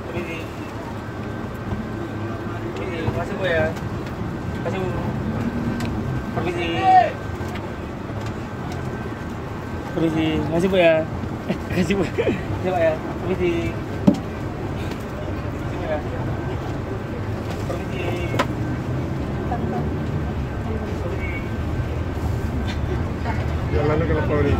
Permisi. Makasih Bu ya. Makasih Bu. Permisi. Permisi. Makasih Bu ya. Makasih Bu. Makasih Pak ya. Permisi. Makasih Bu ya. Permisi. Jalan ke Polri.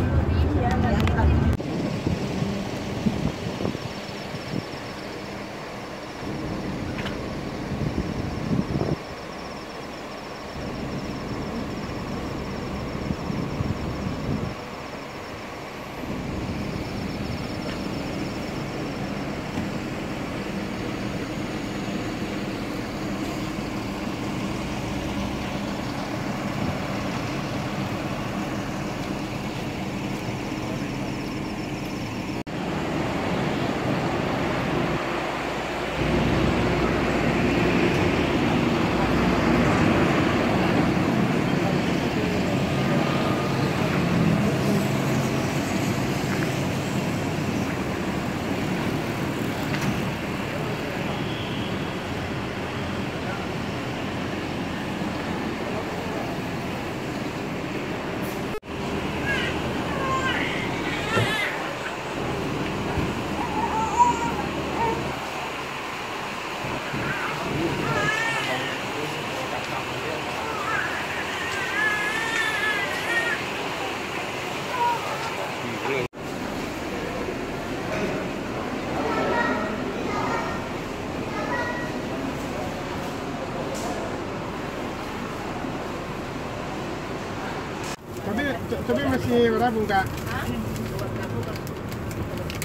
Tapi masih berabung Kak.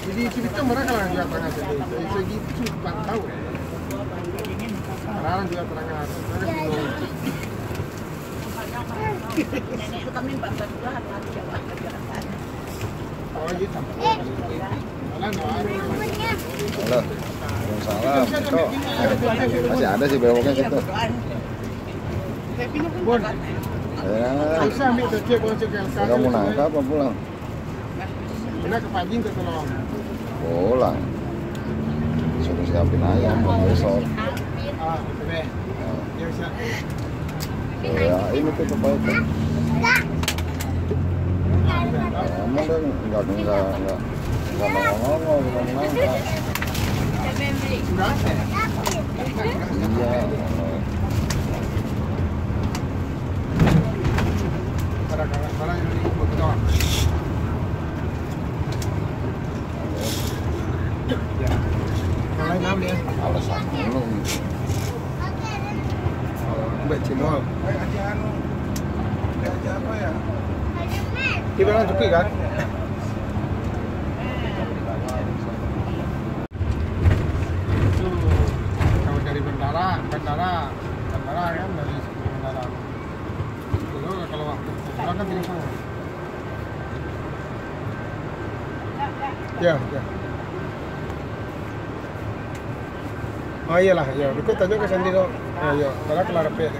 Jadi itu mereka lah juga tengah segi itu 4 tahun. Sekarang juga tengah. Nenek itu kami 14 bulan lagi jawab perjalanan. Oh gitu. Halo. Waalaikumsalam. Masih ada sih bewoknya situ. Bon. Ya. Bisa ambil kecil konsep yang sekarang. Kamu nangkap apa pulang? Enak ke pagi ke tolong. Pulang. Suruh siapin ayam buat besok. Ah, betul. Ya bisa. Ya ini tuh kebaikan. Kamu kan nggak ngomong bukan nangkap. Iya. Para ini ikut doang. Ya. Mulai 6 ya. Alasan lu. Mbak Cimol. Aja apa ya? Kita kan cuki kan? Kalau dari bandara kan dari bandara. Dulu kalau waktu pulang kan telepon. Ya. Oh iyalah, ya. Ikut aja ke sendiri. Ya. Kalau kelar ya. 1, 2.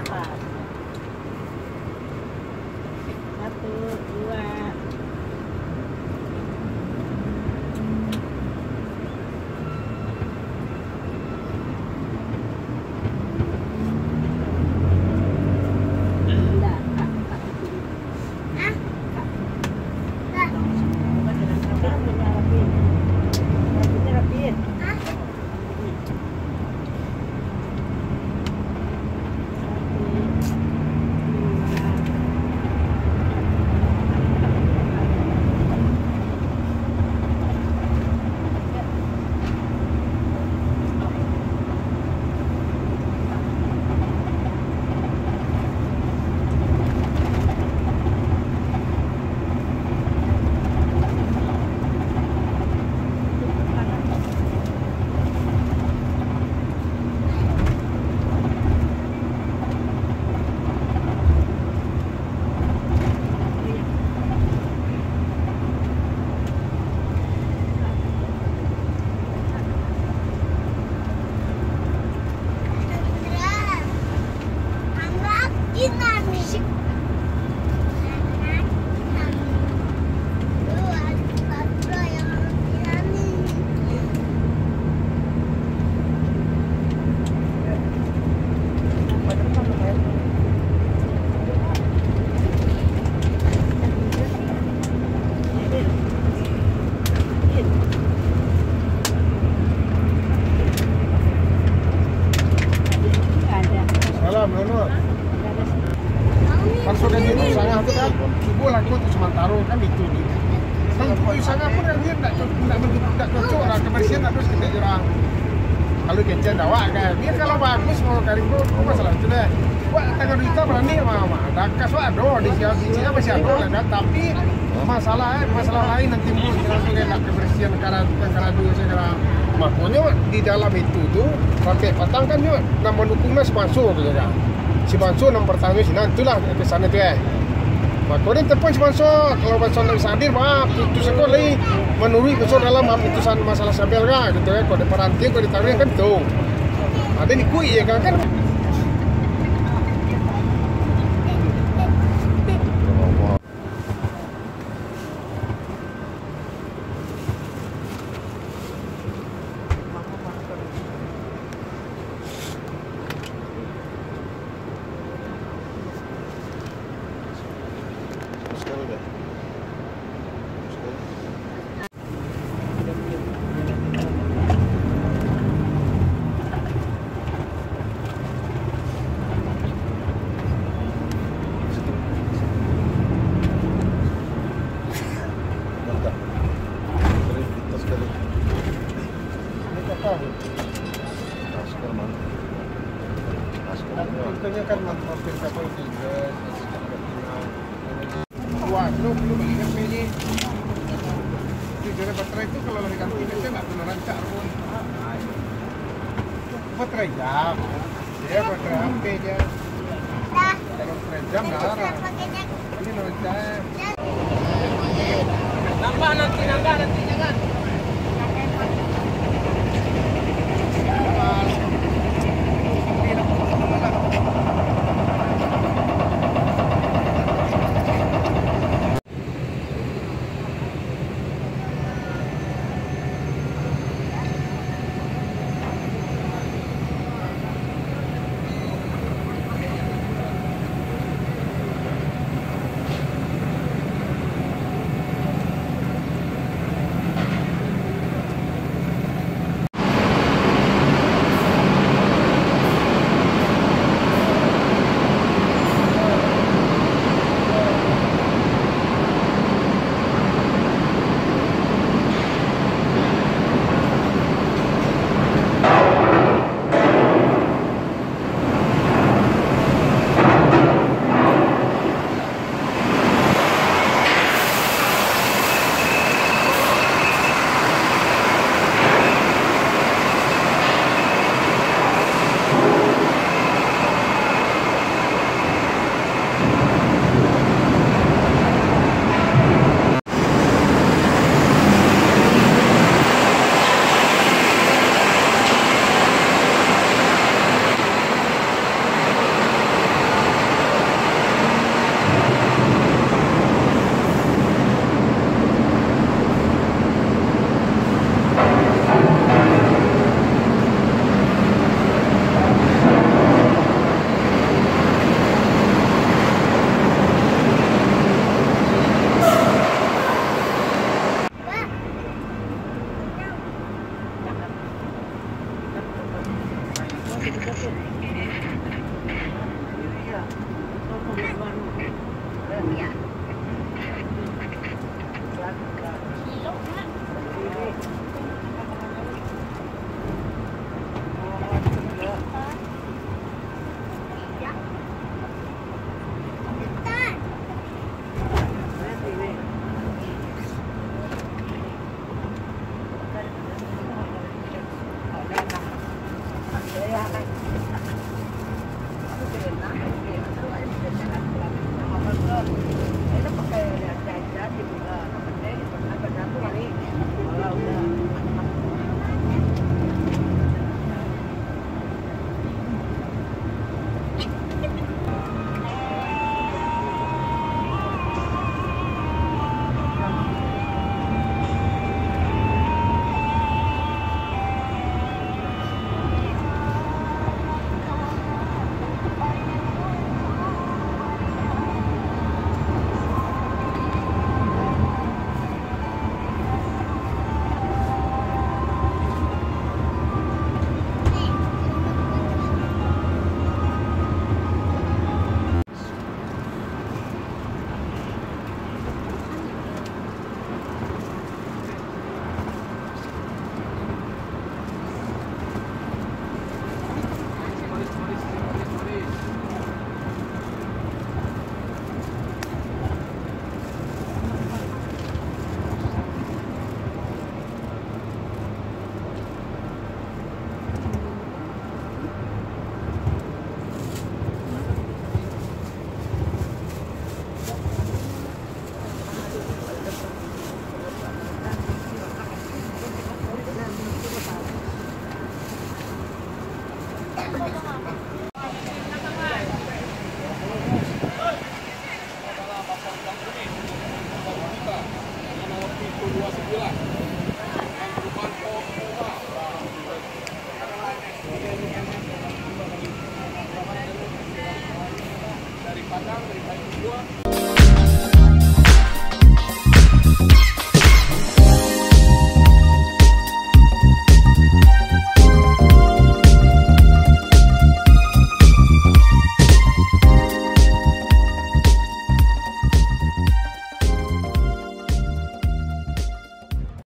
tak terus kita jurang. Kalau kecil dawa kan, biar kalau bagus mau kari itu masalah itu deh. Wah, tengah duitnya berani mama. Dakas wah ada di sini masih ada lah kan, tapi masalah lain nanti muncul kayak kebersihan karena dulu sekarang. Makanya di dalam itu tuh sampai petang kan juga nama dukungnya sponsor gitu kan. Si sponsor nomor pertama sih nanti lah ke sana tuh ya. Makanya telepon sponsor kalau sponsor bisa hadir mah putus sekolah lagi menurut sponsor dalam putusan masalah sabel kan gitu ya. Kalau peranti kalau ditaruh kan tuh ada nih kui ya kan. Contohnya kan mampir kapal 3 wah, belum beli HP ini. Jujur baterai itu kalau lagi ganti aja nggak pernah rancak pun. Baterai jam, dia baterai HP dia. Kalau baterai jam larang. Ini rancak. Nambah nanti jangan. Dari Padang, dari Padang